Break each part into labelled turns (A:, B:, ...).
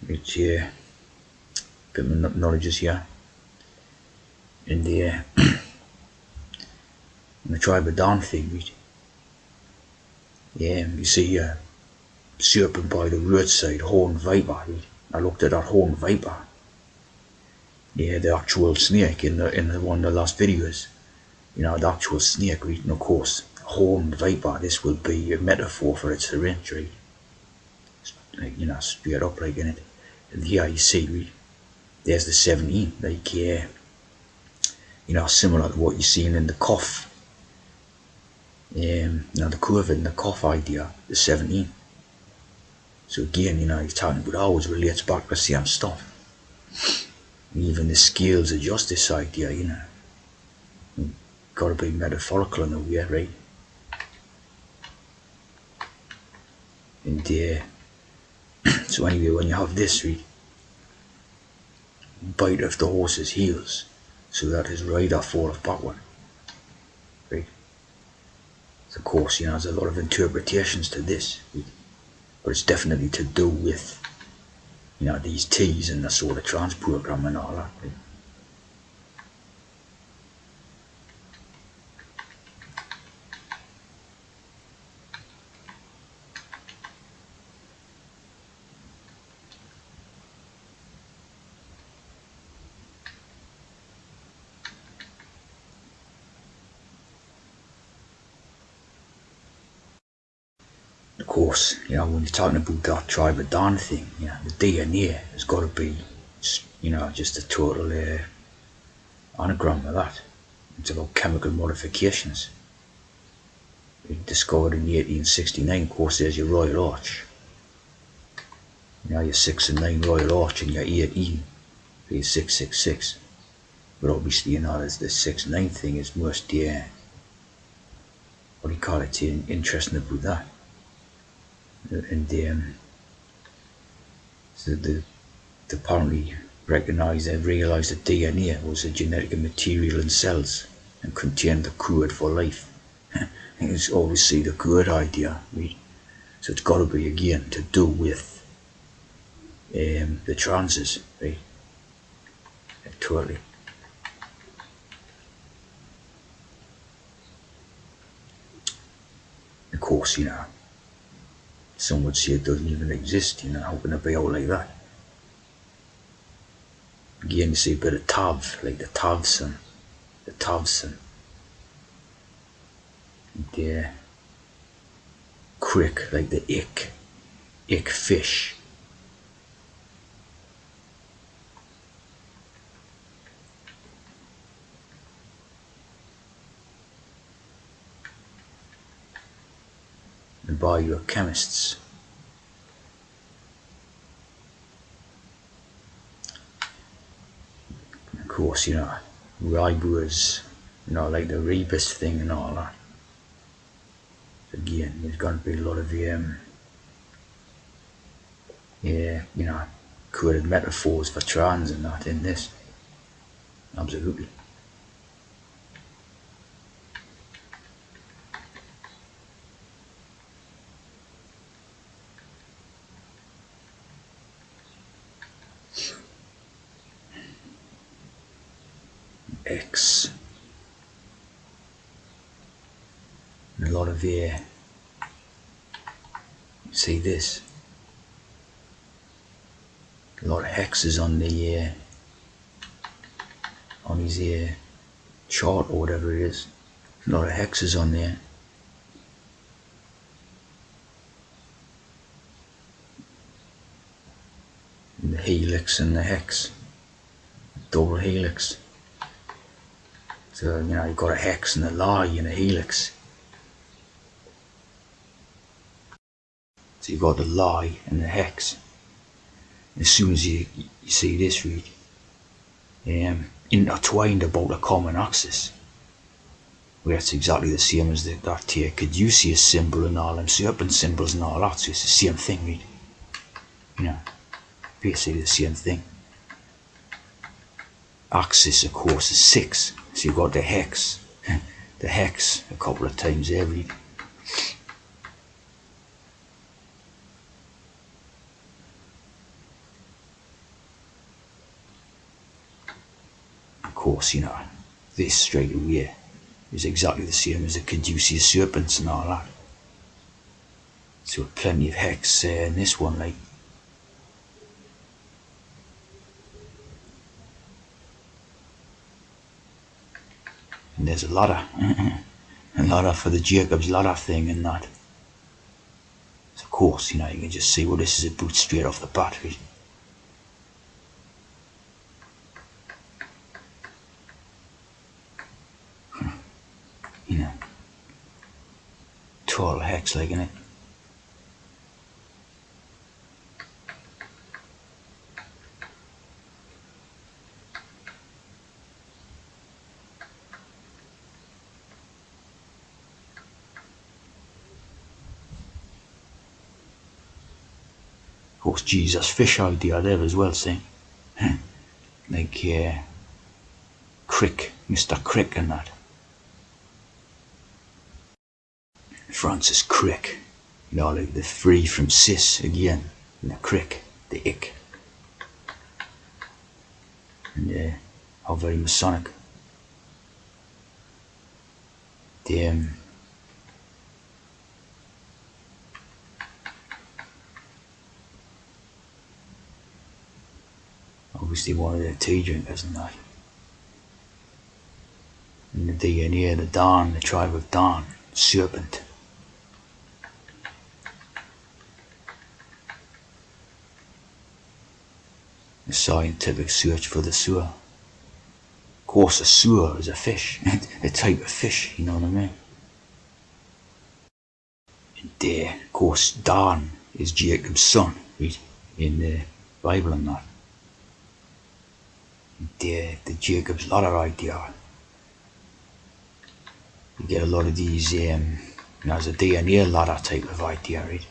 A: It's bit of knowledge is here in the tribe of Don thing, right? You see serpent by the roadside, horned viper, right? I looked at that horned viper. The actual snake in the one of the last videos. The actual snake, right? And of course, horned viper. This will be a metaphor for its syringe, right? Straight up like in it. And here you see, right? There's the 17, like similar to what you're seeing in the cough. The curve and the cough idea, the 17. So again, he's talking about always relates back to the same stuff. Even the scales of justice idea, got to be metaphorical in a way, right? And so anyway, when you have this, right, bite of the horse's heels, so that his rider falleth backward, right? So of course, there's a lot of interpretations to this, right? But it's definitely to do with, these T's and the sort of trans program and all that, right? Of course, when you're talking about that tribe of Don thing, the DNA has got to be, just a total anagram of that. It's about chemical modifications. Discovered in 1869, of course, there's your Royal Arch. Your 6 and 9 Royal Arch and your 18, your 666. But obviously, there's the 6-9 thing is most, what do you call it, interesting about that. And so they apparently realised that DNA was a genetic material in cells and contained the code for life. It's obviously the good idea, right? So it's got to be again to do with the transes, right? Totally. Of course, some would say it doesn't even exist, how can it be out like that? Again, you see a bit of Tav, like the Tavson. The crick, like the ick fish. The biochemists. Of course, ribose, like the rebus thing and all that. Again, there's going to be a lot of coded metaphors for trans and that in this. Absolutely. X. And a lot of see this. A lot of hexes on the on his chart or whatever it is. A lot of hexes on there. And the helix and the hex. Double helix. So, you've got a hex and a lie and a helix. So you've got the lie and the hex. As soon as you see this, read, intertwined about a common axis, where it's exactly the same as that caduceus symbol and all them serpent symbols and all that. So it's the same thing, read. Basically the same thing. Axis, of course, is 6. So you've got the hex. The hex a couple of times there, read. course, this straight away is exactly the same as the caduceus serpents and all that. So plenty of hex in this one, like. And there's a lot of for the Jacob's ladder thing and that. So of course, you can just see what this is about straight off the bat. Right? Total hex, like, innit? Of course, Jesus fish idea there as well, see? Like Crick, Mr. Crick and that. Francis Crick, like the free from cis again, and the Crick, the ick. And how very Masonic. The obviously one of the tea drinkers and that. And the DNA, the Dawn, the tribe of Dawn, serpent. The scientific search for the sewer. Of course, a sewer is a fish, a type of fish, you know what I mean? And of course, Dan is Jacob's son, right, in the Bible and that. The Jacob's ladder idea. You get a lot of these, as a DNA ladder type of idea, right?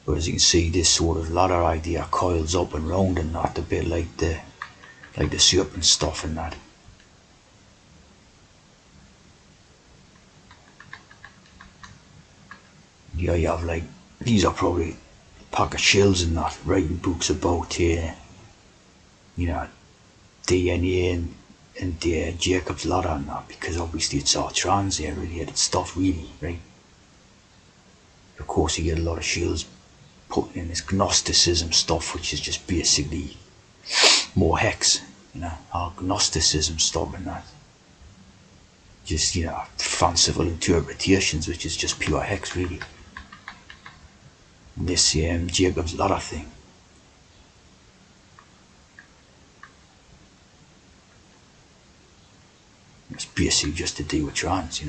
A: But as you can see, this sort of ladder idea coils up and round and not a bit like the serpent stuff and that. Yeah, you have like, these are probably a pack of shells and that, writing books about DNA and Jacob's ladder and that, because obviously it's all trans-related stuff really, right? Of course you get a lot of shells put in this Gnosticism stuff, which is just basically more hex, or Gnosticism stuff and that. Just, fanciful interpretations, which is just pure hex really. And this Jacob's ladder thing. It's basically just to do with trans,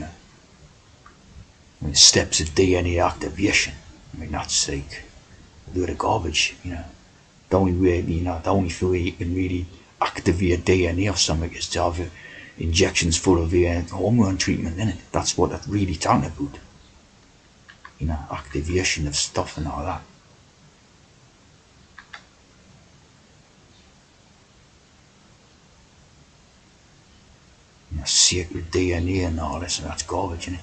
A: steps of DNA activation. That's like a load of garbage, The only way, the only way you can really activate DNA or something is to have injections full of hormone treatment in it. That's what I'm really talking about. Activation of stuff and all that. Sacred DNA and all this, and that's garbage, innit?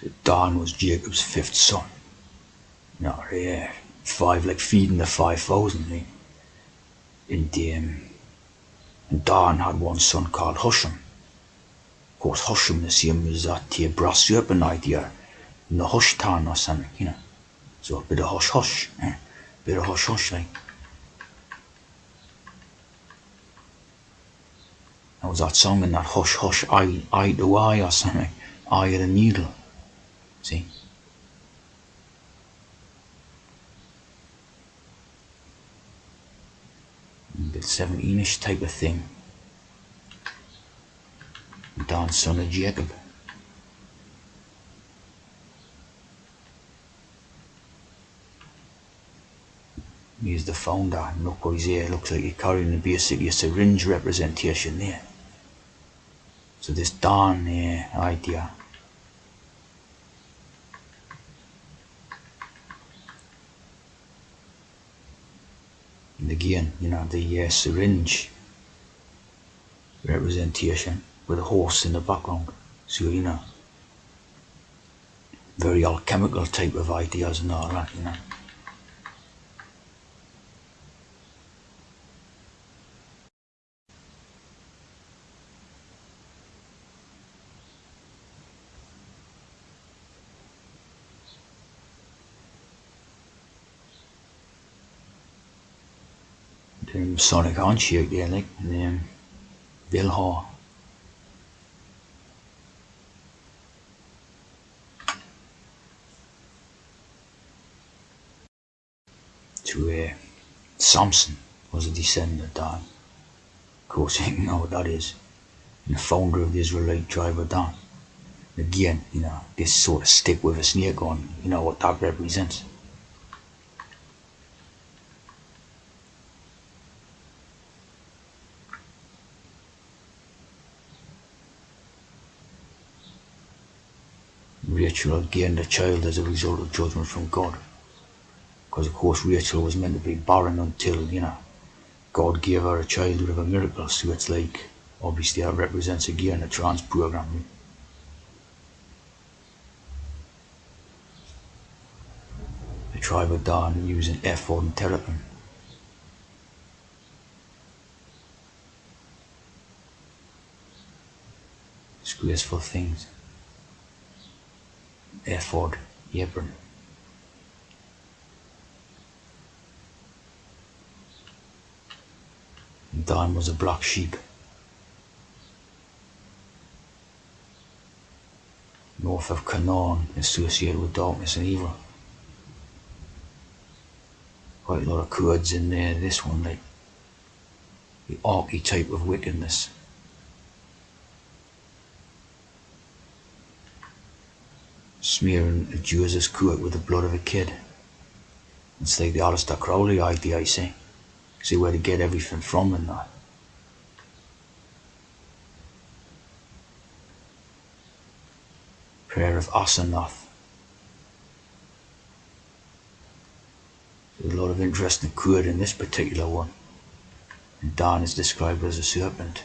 A: So Dan was Jacob's fifth son. Five, like feeding the 5,000, right? And Dan had one son called Husham. Of course, Husham, the same as that brass serpent idea, in the hush town or something, So a bit of hush hush, bit of hush hush, like. That was that song in that hush hush, eye to eye or something, eye of the needle, see? The 17ish type of thing. Dan, son of Jacob. He's the founder, and look what he's here. Looks like he's carrying basically a syringe representation there. So this Dan idea. And again, the syringe representation. with a horse in the background. So, very alchemical type of ideas and all that. The Sonic Handshake there, like, and Bill Haw. To Samson was a descendant of Dan. Of course, you know what that is. And the founder of the Israelite tribe of Dan. Again, this sort of stick with a snake on, what that represents. Rachel gained a child as a result of judgment from God. Because, of course, Rachel was meant to be barren until, God gave her a child out of a miracle. So it's like, obviously, that represents again a trans program. The tribe of Dan using ephod and teraphim. Disgraceful things. Ephod, Yebron. Dan was a black sheep. North of Canaan, associated with darkness and evil. Quite a lot of Kurds in there. This one, like the archetype of wickedness. Smearing a Jesus Kurd with the blood of a kid. It's like the Aleister Crowley idea, I say. See where to get everything from and that. Prayer of Asenath. There's a lot of interest in Kurd in this particular one. And Dan is described as a serpent.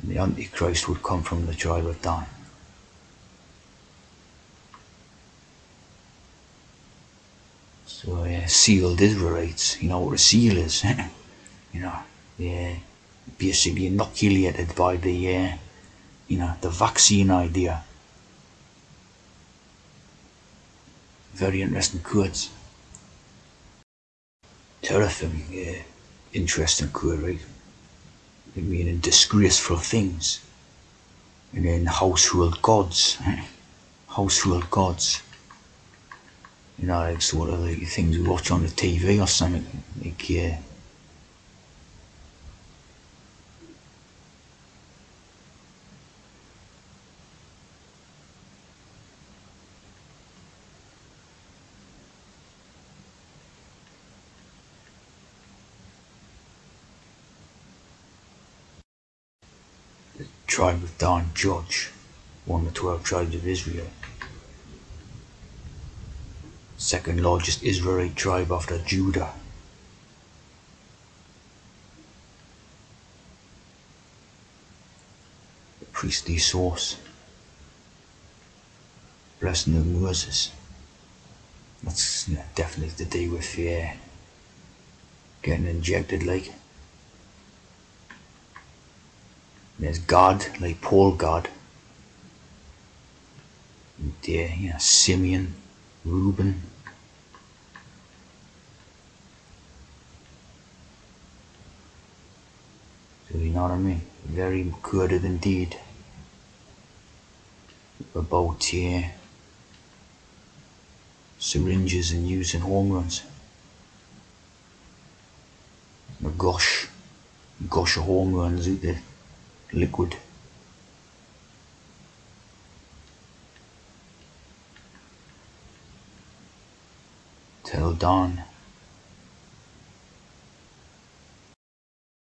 A: And the Antichrist would come from the tribe of Dan. So sealed Israelites, you know what a seal is, basically inoculated by the vaccine idea. Very interesting Kurds. Teraphim, interesting Kurd, right? I mean, in disgraceful things. And then household gods. Household gods. Like sort of like things we watch on the TV or something. Like, tribe of Dan Judge, one of the 12 tribes of Israel. Second largest Israelite tribe after Judah. The priestly source. Blessing of Moses. That's definitely to do with getting injected, like. There's God, like Paul God. And, Simeon, Reuben. So you know what I mean? Very good indeed. About syringes and using home runs. A gush of home runs out the liquid. Till dawn.